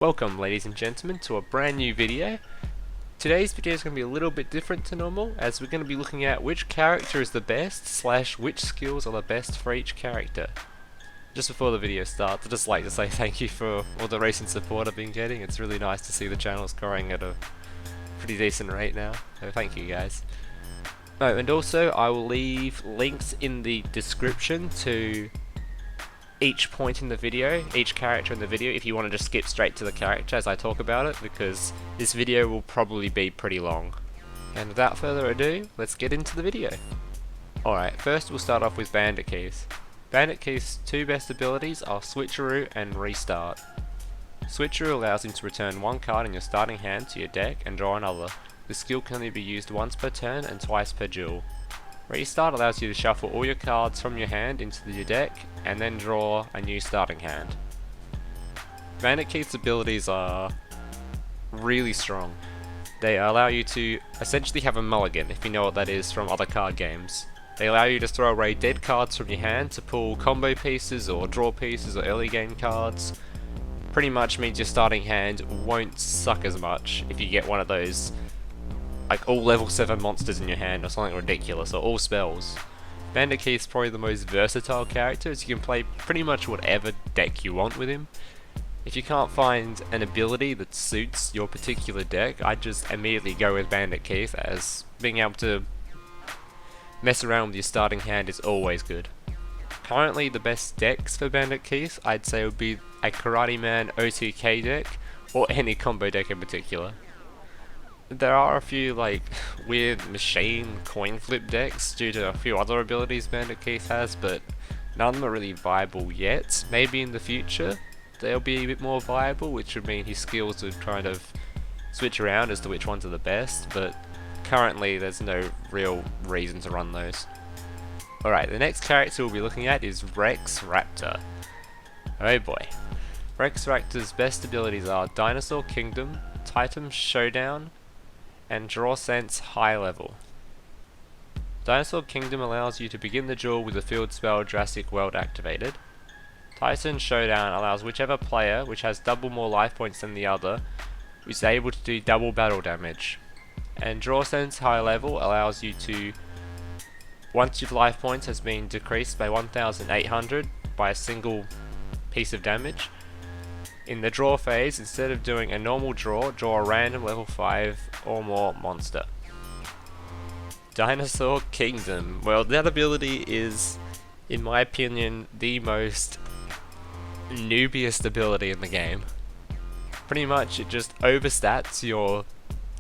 Welcome ladies and gentlemen to a brand new video. Today's video is going to be a little bit different to normal, as we're going to be looking at which character is the best / which skills are the best for each character. Just before the video starts, I'd just like to say thank you for all the recent support I've been getting. It's really nice to see the channel's growing at a pretty decent rate now, so thank you guys. Oh, and also I will leave links in the description to each point in the video, each character in the video, if you want to just skip straight to the character as I talk about it, because this video will probably be pretty long. And without further ado, let's get into the video. Alright, first we'll start off with Bandit Keith. Bandit Keith's two best abilities are Switcheroo and Restart. Switcheroo allows him to return one card in your starting hand to your deck and draw another. This skill can only be used once per turn and twice per duel. Restart allows you to shuffle all your cards from your hand into your deck and then draw a new starting hand. Bandit Keith's abilities are really strong. They allow you to essentially have a mulligan, if you know what that is from other card games. They allow you to throw away dead cards from your hand to pull combo pieces or draw pieces or early game cards. Pretty much means your starting hand won't suck as much if you get one of those like all level 7 monsters in your hand or something ridiculous, or all spells. Bandit Keith's probably the most versatile character, as you can play pretty much whatever deck you want with him. If you can't find an ability that suits your particular deck, I'd just immediately go with Bandit Keith, as being able to mess around with your starting hand is always good. Currently the best decks for Bandit Keith I'd say would be a Karate Man OTK deck, or any combo deck in particular. There are a few like weird machine coin flip decks due to a few other abilities Bandit Keith has, but none of them are really viable yet. Maybe in the future they'll be a bit more viable, which would mean his skills would kind of switch around as to which ones are the best, but currently there's no real reason to run those. Alright, the next character we'll be looking at is Raptor. Oh boy. Raptor's best abilities are Dinosaur Kingdom, Titan Showdown, and Draw Sense High Level. Dinosaur Kingdom allows you to begin the duel with the field spell Jurassic World activated. Titan Showdown allows whichever player, which has double more life points than the other, is able to do double battle damage. And Draw Sense High Level allows you to, once your life points has been decreased by 1,800 by a single piece of damage, in the draw phase, instead of doing a normal draw a random level 5 or more monster. Dinosaur Kingdom. Well, that ability is, in my opinion, the most noobiest ability in the game. Pretty much it just overstats your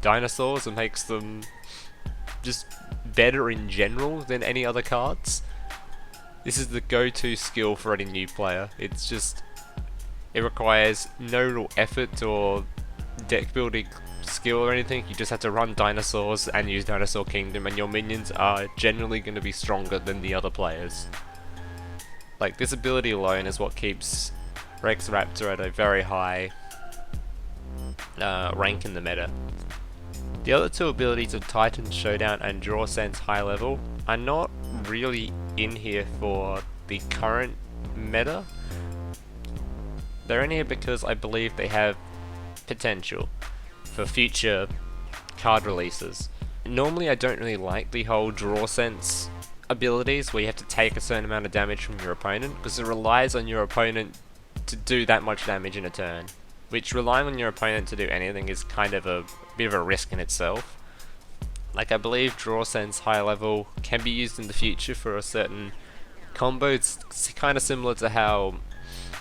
dinosaurs and makes them just better in general than any other cards. This is the go-to skill for any new player. It requires no real effort or deck building skill or anything. You just have to run dinosaurs and use Dinosaur Kingdom, and your minions are generally going to be stronger than the other players. Like, this ability alone is what keeps Raptor at a very high rank in the meta. The other two abilities of Titan Showdown and Draw Sense High Level are not really in here for the current meta. They're in here because I believe they have potential for future card releases. Normally I don't really like the whole draw sense abilities where you have to take a certain amount of damage from your opponent, because it relies on your opponent to do that much damage in a turn, which relying on your opponent to do anything is kind of a bit of a risk in itself. Like, I believe Draw Sense High Level can be used in the future for a certain combo. It's kind of similar to how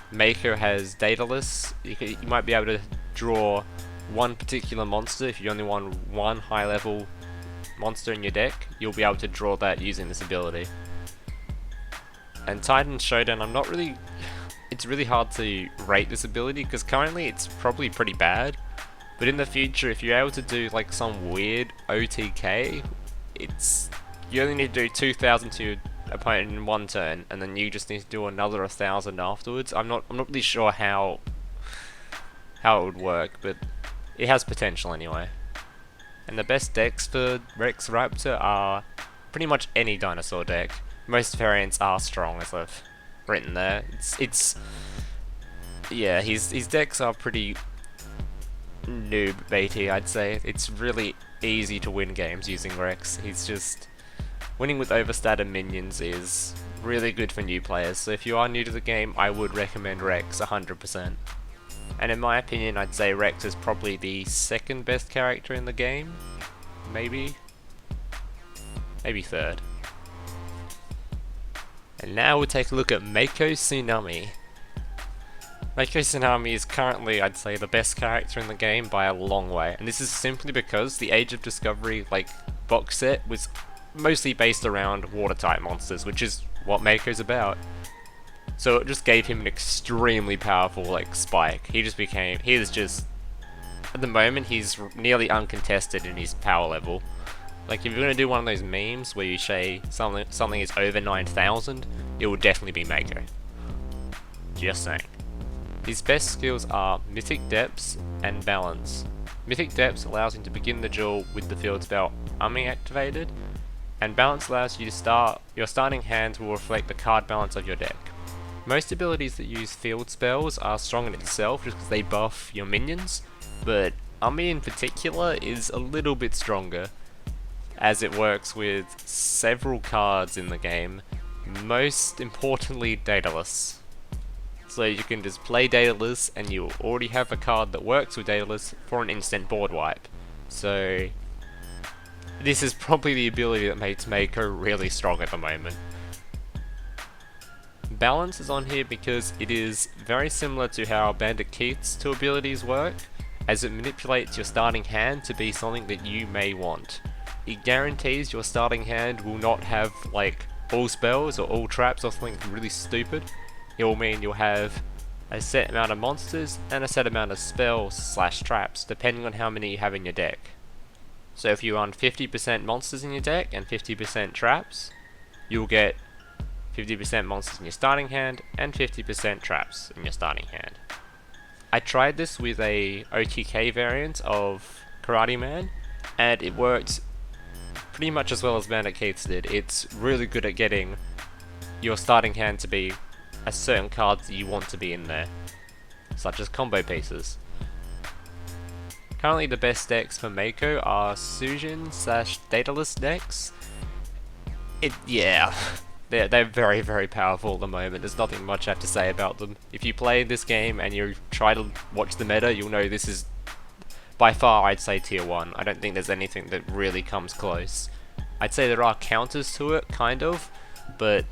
Mako has Daedalus. You might be able to draw one particular monster. If you only want one high level monster in your deck, you'll be able to draw that using this ability. And Titan Showdown, it's really hard to rate this ability because currently it's probably pretty bad, but in the future if you're able to do like some weird OTK, you only need to do 2,000 to your opponent in one turn, and then you just need to do another 1,000 afterwards. I'm not really sure how it would work, but it has potential anyway. And the best decks for Raptor are pretty much any dinosaur deck. Most variants are strong, as I've written there. Yeah, his decks are pretty noob baity, I'd say. It's really easy to win games using Rex. He's just... winning with overstated minions is really good for new players, so if you are new to the game, I would recommend Rex 100%. And in my opinion, I'd say Rex is probably the second best character in the game. Maybe third. And now we'll take a look at Mako Tsunami. Mako Tsunami is currently, I'd say, the best character in the game by a long way, and this is simply because the Age of Discovery box set was mostly based around water-type monsters, which is what Mako's about. So it just gave him an extremely powerful spike. He is just, at the moment, he's nearly uncontested in his power level. If you're gonna do one of those memes where you say something is over 9,000, it will definitely be Mako. Just saying. His best skills are Mythic Depths and Balance. Mythic Depths allows him to begin the duel with the field spell Umi activated, and Balance allows you to your starting hand will reflect the card balance of your deck. Most abilities that use field spells are strong in itself just because they buff your minions, but Umi in particular is a little bit stronger, as it works with several cards in the game, most importantly Daedalus. So you can just play Daedalus and you already have a card that works with Daedalus for an instant board wipe. So this is probably the ability that makes Mako really strong at the moment. Balance is on here because it is very similar to how Bandit Keith's two abilities work, as it manipulates your starting hand to be something that you may want. It guarantees your starting hand will not have all spells or all traps or something really stupid. It will mean you'll have a set amount of monsters and a set amount of spells / traps depending on how many you have in your deck. So if you run 50% monsters in your deck and 50% traps, you'll get 50% monsters in your starting hand and 50% traps in your starting hand. I tried this with a OTK variant of Karate Man, and it worked pretty much as well as Bandit Keith's did. It's really good at getting your starting hand to be a certain cards that you want to be in there, such as combo pieces. Currently the best decks for Mako are Sujin / Daedalus decks. They're very, very powerful at the moment. There's nothing much I have to say about them. If you play this game and you try to watch the meta, you'll know this is by far, I'd say, tier 1. I don't think there's anything that really comes close. I'd say there are counters to it, kind of, but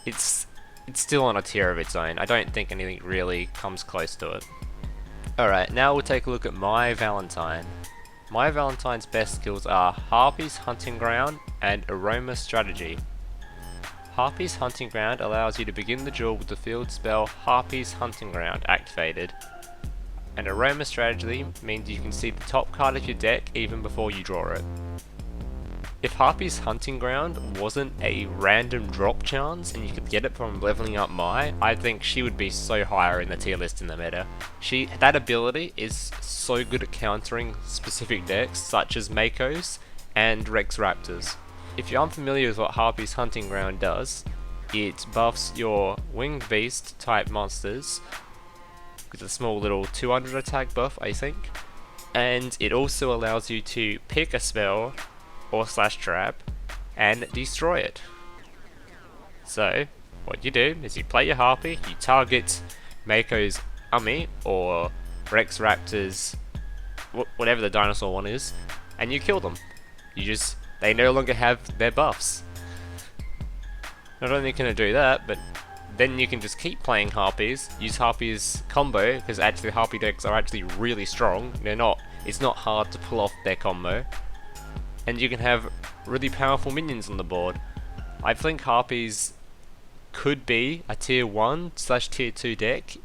it's still on a tier of its own. I don't think anything really comes close to it. Alright, now we'll take a look at Mai Valentine. Mai Valentine's best skills are Harpy's Hunting Ground and Aroma Strategy. Harpy's Hunting Ground allows you to begin the duel with the field spell Harpy's Hunting Ground activated. And Aroma Strategy means you can see the top card of your deck even before you draw it. If Harpy's Hunting Ground wasn't a random drop chance and you could get it from leveling up Mai, I think she would be so higher in the tier list in the meta. That ability is so good at countering specific decks such as Mako's and Rex Raptors. If you're unfamiliar with what Harpy's Hunting Ground does, it buffs your Winged Beast type monsters with a small little 200 attack buff, I think, and it also allows you to pick a spell or / trap and destroy it. So what you do is you play your Harpy, you target Mako's Umi or Rex Raptor's whatever the dinosaur one is, and you kill them. They no longer have their buffs. Not only can it do that, but then you can just keep playing Harpies, use Harpies combo, because actually Harpy decks are actually really strong. It's not hard to pull off their combo. And you can have really powerful minions on the board. I think Harpies could be a tier 1 / tier 2 deck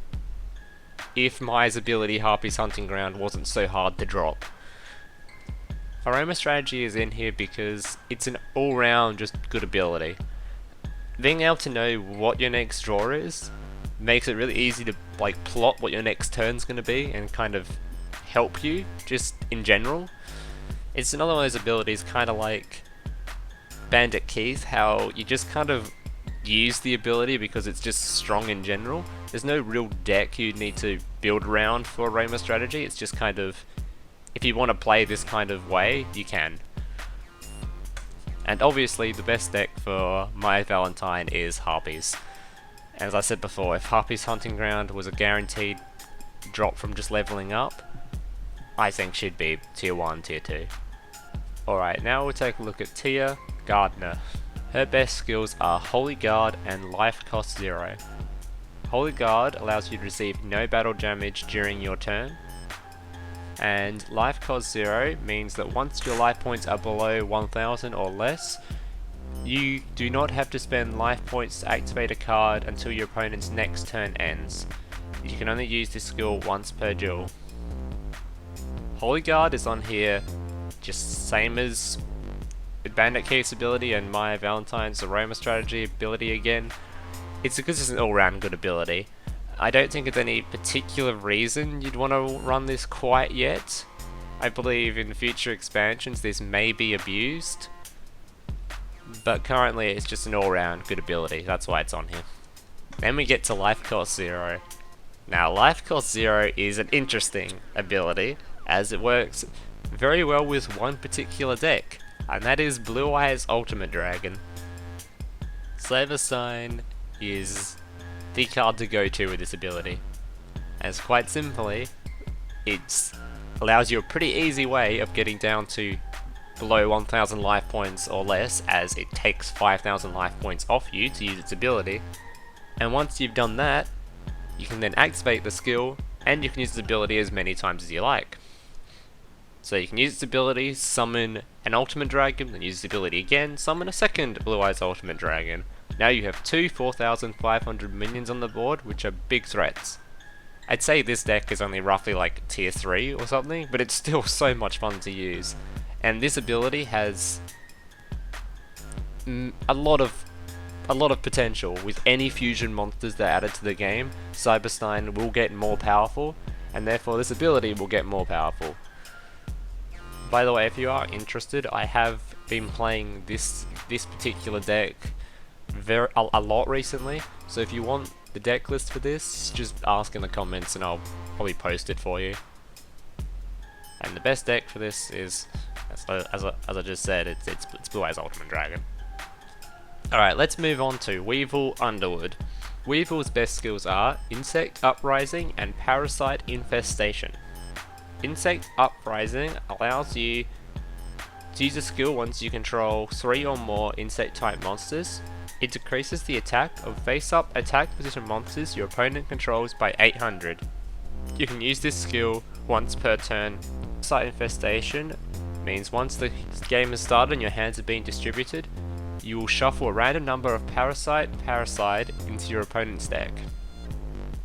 if Mai's ability Harpy's Hunting Ground wasn't so hard to drop. Aroma Strategy is in here because it's an all-round just good ability. Being able to know what your next draw is makes it really easy to plot what your next turn's going to be and kind of help you just in general. It's another one of those abilities kind of like Bandit Keith, how you just kind of use the ability because it's just strong in general, There's no real deck you need to build around for Roma strategy. It's just kind of, if you want to play this kind of way, you can. And obviously the best deck for Mai Valentine is Harpies. As I said before, if Harpies Hunting Ground was a guaranteed drop from just leveling up, I think she'd be tier 1, tier 2. Alright, now we'll take a look at Tia Gardner. Her best skills are Holy Guard and Life Cost 0. Holy Guard allows you to receive no battle damage during your turn, and Life Cost 0 means that once your life points are below 1000 or less, you do not have to spend life points to activate a card until your opponent's next turn ends. You can only use this skill once per duel. Holy Guard is on here just same as Bandit Keith's ability and Mai Valentine's Aroma strategy ability again. It's because it's an all-round good ability. I don't think there's any particular reason you'd want to run this quite yet. I believe in future expansions this may be abused, but currently it's just an all-round good ability, that's why it's on here. Then we get to Life Cost 0. Now Life Cost 0 is an interesting ability, as it works very well with one particular deck, and that is Blue Eyes Ultimate Dragon. Slaver Sign is the card to go to with this ability, as quite simply, it allows you a pretty easy way of getting down to below 1000 life points or less, as it takes 5000 life points off you to use its ability, and once you've done that, you can then activate the skill, and you can use its ability as many times as you like. So you can use its ability, summon an Ultimate Dragon, then use its ability again, summon a second Blue Eyes Ultimate Dragon. Now you have two 4500 minions on the board, which are big threats. I'd say this deck is only roughly like tier 3 or something, but it's still so much fun to use. And this ability has a lot of potential. With any fusion monsters that are added to the game, Cyberstein will get more powerful, and therefore this ability will get more powerful. By the way, if you are interested, I have been playing this particular deck a lot recently, so if you want the deck list for this, just ask in the comments and I'll probably post it for you. And the best deck for this is, as I just said, it's Blue Eyes Ultimate Dragon. Alright, let's move on to Weevil Underwood. Weevil's best skills are Insect Uprising and Parasite Infestation. Insect Uprising allows you to use a skill once you control 3 or more insect type monsters. It decreases the attack of face-up attack position monsters your opponent controls by 800. You can use this skill once per turn. Parasite Infestation means once the game has started and your hands are being distributed, you will shuffle a random number of Parasite into your opponent's deck.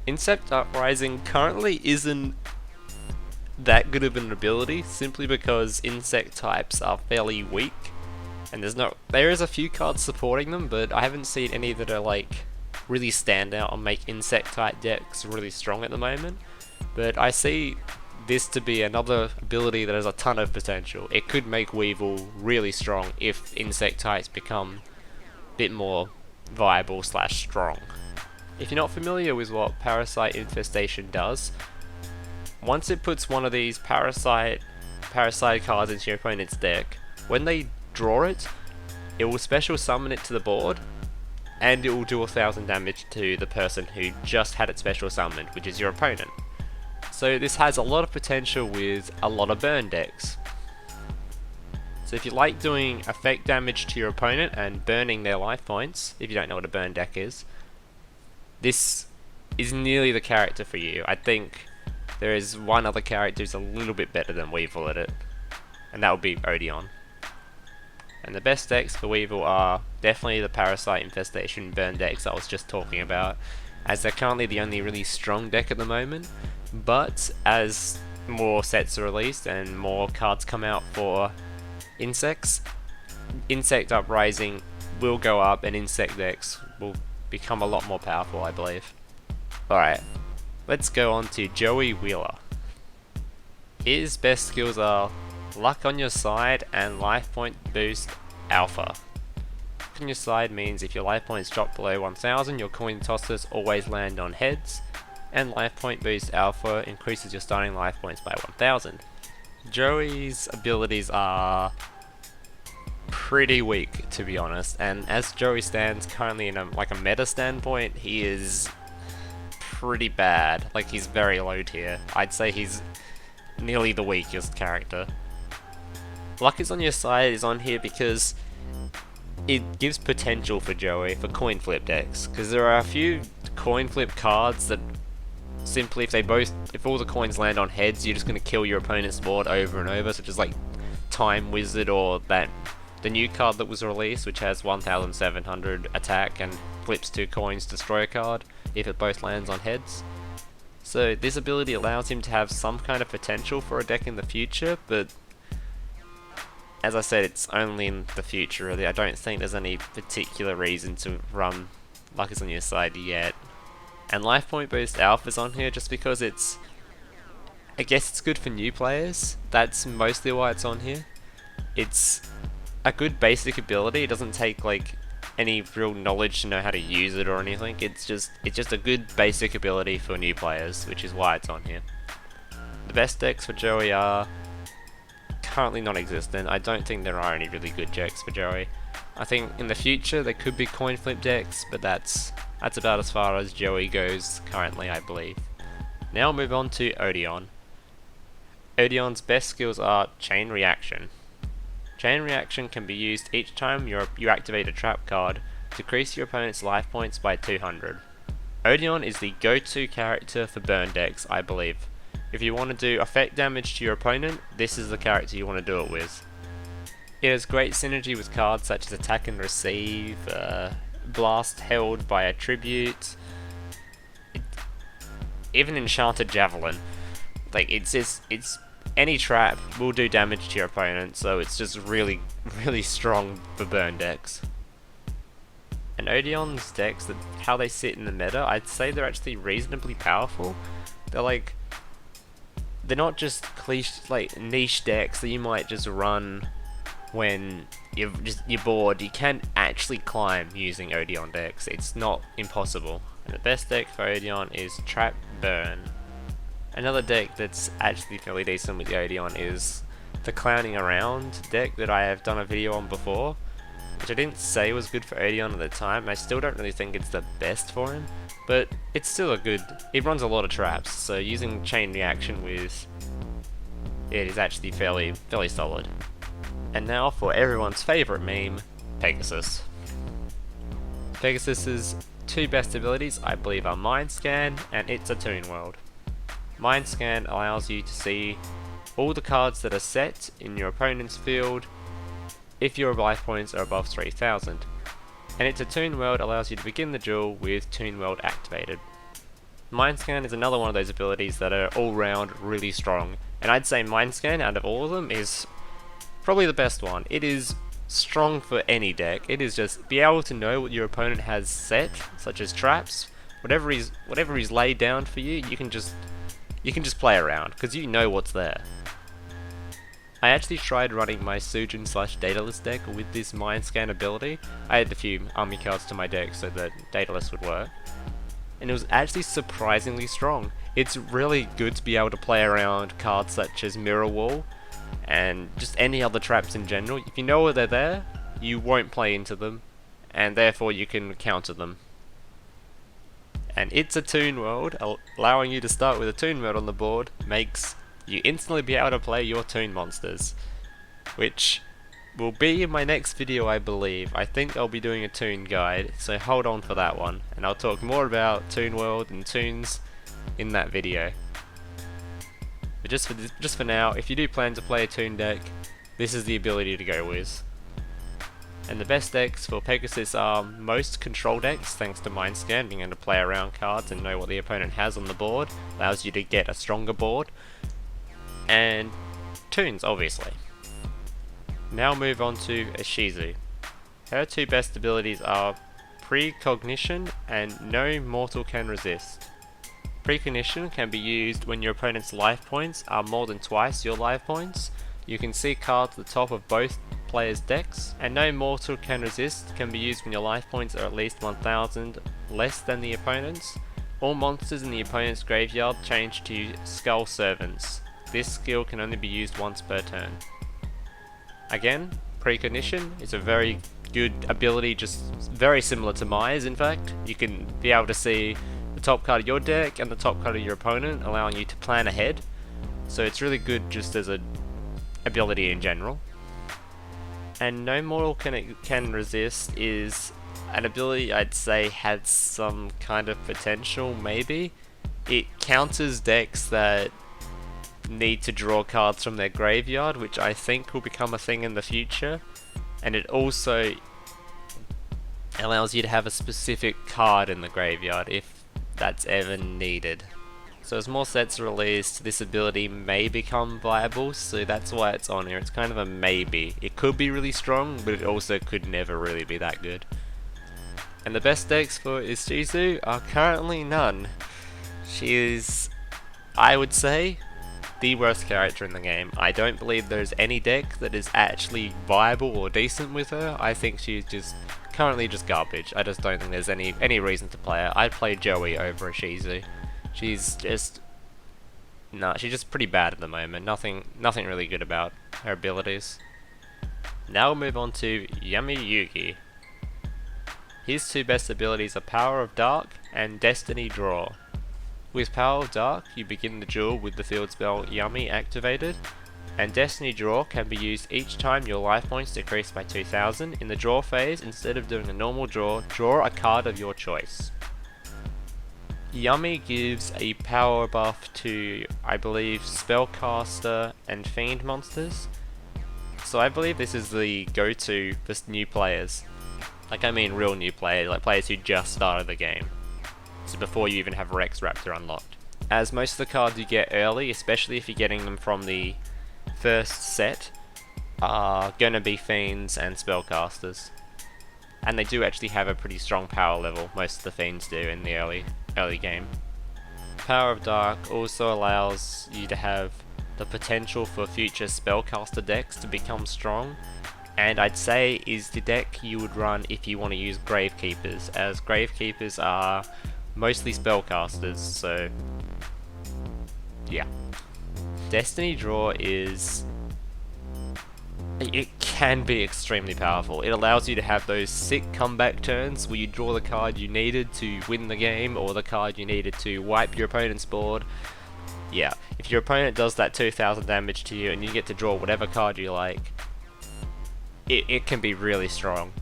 Insect Uprising currently isn't that good of an ability, simply because insect types are fairly weak, and there is a few cards supporting them, but I haven't seen any that are like really stand out and make insect type decks really strong at the moment. But I see this to be another ability that has a ton of potential. It could make Weevil really strong if insect types become a bit more viable / strong. If you're not familiar with what Parasite Infestation does, once it puts one of these parasite cards into your opponent's deck, when they draw it, it will special summon it to the board, and it will do 1000 damage to the person who just had it special summoned, which is your opponent. So this has a lot of potential with a lot of burn decks. So if you like doing effect damage to your opponent and burning their life points, if you don't know what a burn deck is, this is nearly the character for you. I think there is one other character who's a little bit better than Weevil at it, and that would be Odion. And the best decks for Weevil are definitely the Parasite Infestation burn decks I was just talking about, as they're currently the only really strong deck at the moment, but as more sets are released and more cards come out for insects, Insect Uprising will go up and insect decks will become a lot more powerful, I believe. Alright, let's go on to Joey Wheeler. His best skills are Luck on your side and Life Point Boost Alpha. Luck on your side means if your life points drop below 1000, your coin tosses always land on heads, and Life Point Boost Alpha increases your starting life points by 1000. Joey's abilities are pretty weak, to be honest, and as Joey stands currently in a meta standpoint, he is pretty bad. Like, he's very low tier. I'd say he's nearly the weakest character. Luck is on your side is on here because it gives potential for Joey for coin flip decks, because there are a few coin flip cards that simply if all the coins land on heads, you're just going to kill your opponent's board over and over, such as like Time Wizard or the new card that was released, which has 1700 attack and flips 2 coins, destroy a card if it both lands on heads. So this ability allows him to have some kind of potential for a deck in the future, but as I said, it's only in the future really. I don't think there's any particular reason to run Luck is on your side yet. And Life Point Boost Alpha is on here just because I guess it's good for new players. That's mostly why it's on here. It's a good basic ability. It doesn't take like any real knowledge to know how to use it or anything. It's just a good basic ability for new players, which is why it's on here. The best decks for Joey are currently non-existent. I don't think there are any really good decks for Joey. I think in the future there could be coin flip decks, but that's about as far as Joey goes currently, I believe. Now we'll move on to Odion. Odion's best skills are Chain Reaction. Chain Reaction can be used each time you activate a trap card to decrease your opponent's life points by 200. Odion is the go-to character for burn decks, I believe. If you want to do effect damage to your opponent, this is the character you want to do it with. It has great synergy with cards such as Attack and Receive, Blast held by Attribute, even Enchanted Javelin. Like, it's any trap will do damage to your opponent, so it's just really strong for burn decks. And Odion's decks, how they sit in the meta, I'd say they're actually reasonably powerful. They're not just niche decks that you might just run when you're bored. You can actually climb using Odion decks. It's not impossible. And the best deck for Odion is Trap Burn. Another deck that's actually fairly decent with the Odion is the Clowning Around deck that I have done a video on before, which I didn't say was good for Odion at the time. I still don't really think it's the best for him, but it's still it runs a lot of traps, so using Chain Reaction with it is actually fairly solid. And now for everyone's favourite meme, Pegasus. Pegasus's 2 best abilities I believe are Mind Scan and It's a Toon World. Mind Scan allows you to see all the cards that are set in your opponent's field if your life points are above 3000. And It's a Toon World allows you to begin the duel with Toon World activated. Mind Scan is another one of those abilities that are all round really strong, and I'd say Mind Scan out of all of them is probably the best one. It is strong for any deck. It is just be able to know what your opponent has set, such as traps, whatever he's laid down for you. You can just play around because you know what's there. I actually tried running my Sujin / Daedalus deck with this Mind Scan ability. I had a few army cards to my deck so that Daedalus would work, and it was actually surprisingly strong. It's really good to be able to play around cards such as Mirror Wall and just any other traps in general. If you know where they're there, you won't play into them, and therefore you can counter them. And It's a Toon World, allowing you to start with a Toon World on the board, makes you instantly be able to play your Toon monsters, which will be in my next video, I believe. I think I'll be doing a Toon guide, so hold on for that one, and I'll talk more about Toon World and Toons in that video. But just for now, if you do plan to play a Toon deck, this is the ability to go with. And the best decks for Pegasus are most control decks, thanks to Mind Scan, being able to play around cards and know what the opponent has on the board, allows you to get a stronger board, and Toons, obviously. Now move on to Ishizu. Her 2 best abilities are Precognition and No Mortal Can Resist. Precognition can be used when your opponent's life points are more than twice your life points. You can see cards at the top of both player's decks, and no mortal can resist can be used when your life points are at least 1000 less than the opponent's. All monsters in the opponent's graveyard change to Skull Servants. This skill can only be used once per turn. Again, Precognition is a very good ability, just very similar to Mai's in fact. You can be able to see the top card of your deck and the top card of your opponent, allowing you to plan ahead. So it's really good just as an ability in general. And No Mortal Can Resist is an ability I'd say had some kind of potential, maybe. It counters decks that need to draw cards from their graveyard, which I think will become a thing in the future. And it also allows you to have a specific card in the graveyard if that's ever needed. So as more sets are released, this ability may become viable, so that's why it's on here. It's kind of a maybe. It could be really strong, but it also could never really be that good. And the best decks for Ishizu are currently none. She is, I would say, the worst character in the game. I don't believe there's any deck that is actually viable or decent with her. I think she's just currently just garbage. I just don't think there's any reason to play her. I'd play Joey over Ishizu. She's just she's just pretty bad at the moment. Nothing really good about her abilities. Now we'll move on to Yami Yugi. His two best abilities are Power of Dark and Destiny Draw. With Power of Dark, you begin the duel with the field spell Yami activated, and Destiny Draw can be used each time your life points decrease by 2000. In the draw phase, instead of doing a normal draw a card of your choice. Yami gives a power buff to, I believe, Spellcaster and Fiend monsters. So I believe this is the go-to for new players. Like, I mean real new players, like players who just started the game. So before you even have Rex Raptor unlocked. As most of the cards you get early, especially if you're getting them from the first set, are gonna be Fiends and Spellcasters. And they do actually have a pretty strong power level, most of the Fiends do in the early game. Power of Dark also allows you to have the potential for future Spellcaster decks to become strong, and I'd say is the deck you would run if you want to use Gravekeepers, as Gravekeepers are mostly Spellcasters, so yeah. Destiny Draw it can be extremely powerful. It allows you to have those sick comeback turns where you draw the card you needed to win the game, or the card you needed to wipe your opponent's board. Yeah, if your opponent does that 2000 damage to you and you get to draw whatever card you like, it can be really strong.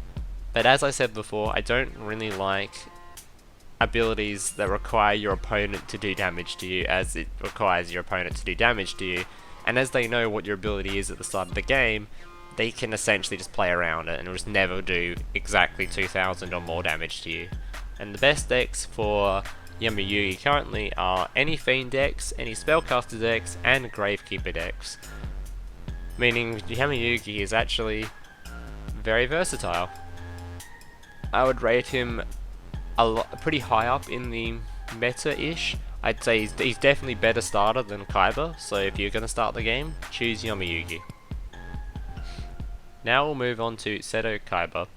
But as I said before, I don't really like abilities that require your opponent to do damage to you, as it requires your opponent to do damage to you. And as they know what your ability is at the start of the game, they can essentially just play around it and just never do exactly 2000 or more damage to you. And the best decks for Yami Yugi currently are any Fiend decks, any Spellcaster decks, and Gravekeeper decks. Meaning Yami Yugi is actually very versatile. I would rate him pretty high up in the meta-ish. I'd say he's definitely better starter than Kaiba, so if you're going to start the game, choose Yami Yugi. Now we'll move on to Seto Kaiba.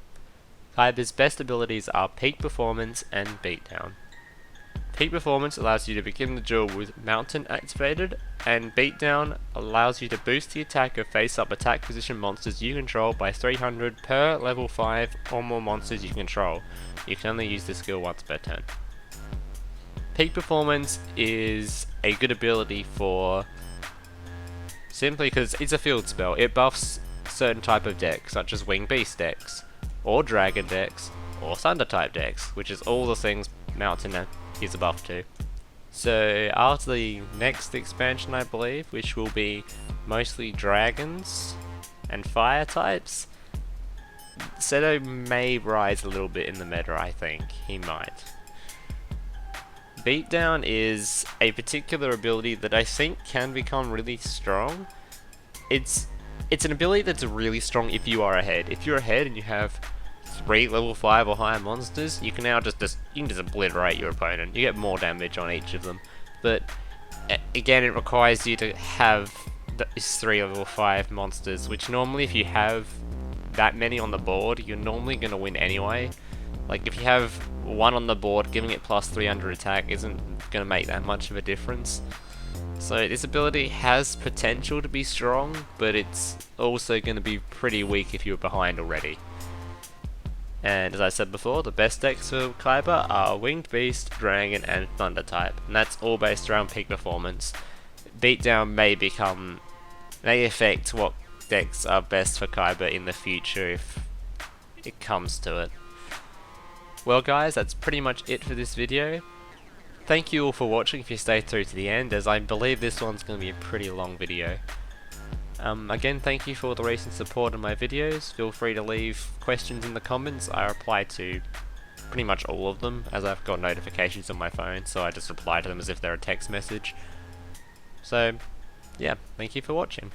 Kaiba's best abilities are Peak Performance and Beatdown. Peak Performance allows you to begin the duel with Mountain activated, and Beatdown allows you to boost the attack of face-up attack position monsters you control by 300 per level 5 or more monsters you control. You can only use this skill once per turn. Peak Performance is a good ability for simply because it's a field spell. It buffs certain type of decks, such as Winged Beast decks, or Dragon decks, or Thunder type decks, which is all the things Mountain gives a buff to. So after the next expansion, I believe, which will be mostly dragons and fire types, Seto may rise a little bit in the meta, I think. He might. Beatdown is a particular ability that I think can become really strong. It's an ability that's really strong if you are ahead. If you're ahead and you have 3 level 5 or higher monsters, you can now just obliterate your opponent. You get more damage on each of them. But again, it requires you to have these 3 level 5 monsters, which normally if you have that many on the board, you're normally going to win anyway. Like, if you have one on the board, giving it plus 300 attack isn't going to make that much of a difference. So this ability has potential to be strong, but it's also going to be pretty weak if you're behind already. And as I said before, the best decks for Kaiba are Winged Beast, Dragon, and Thunder type, and that's all based around peak performance. Beatdown may affect what decks are best for Kaiba in the future if it comes to it. Well guys, that's pretty much it for this video. Thank you all for watching if you stayed through to the end, as I believe this one's going to be a pretty long video. Again, thank you for the recent support on my videos. Feel free to leave questions in the comments. I reply to pretty much all of them, as I've got notifications on my phone, so I just reply to them as if they're a text message. So, yeah, thank you for watching.